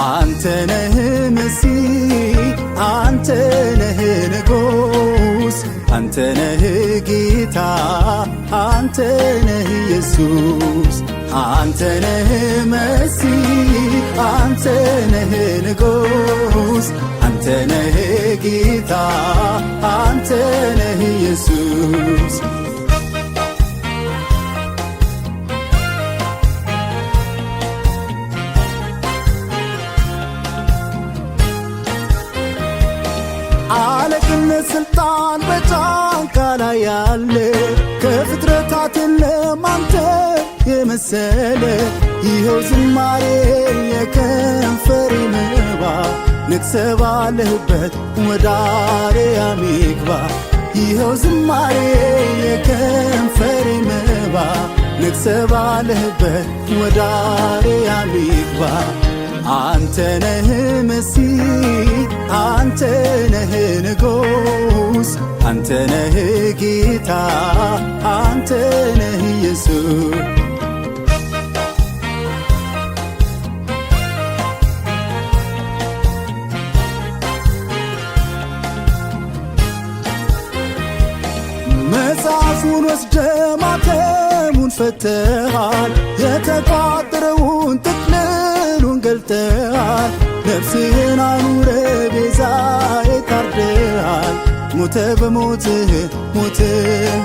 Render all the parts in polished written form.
አንተ ነህ መሲህ አንተ ነህ ንጉሥ አንተ ነህ ጌታ አንተ ነህ ኢየሱስ አንተ ነህ መሲህ አንተ ነህ ንጉሥ አንተ ነህ ጌታ አንተ ነህ ኢየሱስ አለቅነት ስልጣን በጫንቃ ላይ ያለ ከፍጥረታት የለም አንተ የመሰለ ይኸው ዝማሬ የከንፈሬ መባ ነግሰህ ባለህበት ወደ አርያም ይግባ ይኸው ዝማሬ የከንፈሬ መባ ነግሰህ ባለህበት ወደ አርያም ይግባ አንተ ነህ መሲህ አንተ ነህ ንጉሥ አንተ ነህ ጌታ አንተ ነህ ኢየሱስ መጽሐፉን ወስደህ ማተሙን ፈተሃል የተቋጠረውን ጥቅልሉን ገልጠሃል ነፍስህን አኑረህ ቤዛዬ ታርደሃል ሞተ በሞትህ ሞትን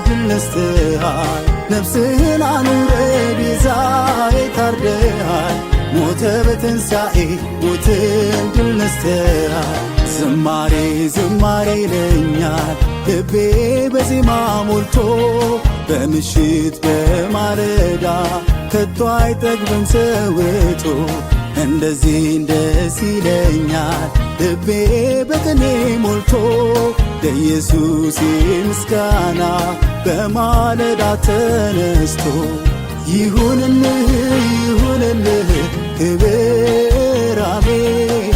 ድል ነስተሃል ነፍስህን አኑረህ ቤዛዬ ታርደሃል ሞተ በትንሣኤ ሞትን ድል ነስተሃል ዝማሬ ዝማሬ ይለኛል ልቤ በዜማ ሞልቶ በምሽት በማለዳ ከቶ አይጠግብም ሰውቶ እንደዚህ ደስ ይለኛል ልቤ በቅኔ ሞልቶ ለኢየሱስ ምስጋና በማለዳ ተነስቶ ይሁንልህ ይሁንልህ ክብር አሜን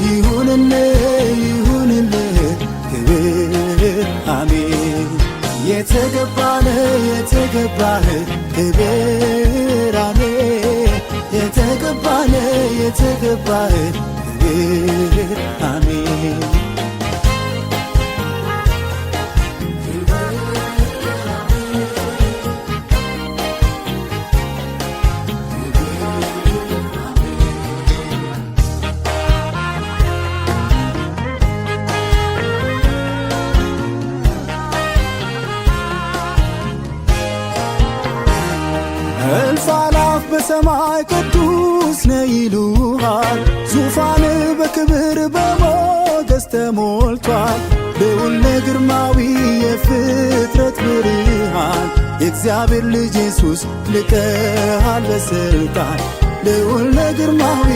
ይሁንልህ ይሁንልህ ክብር አሜን የተገባህ የተገባህ ክብር አሜን የተገባህ የተገባህ ክብር አሜን እልፍ አእላፍ በሰማይ ቅዱስ ነህ ይሉሃል ዙፋን በክብር በሞገስ ተሞልቷል ልዑል ነህ ግርማዊ የፍጥረት ብርሃን የእግዚአብሔር ልጅ ኢየሱስ ልቀሃል በሥልጣን ልዑል ነህ ግርማዊ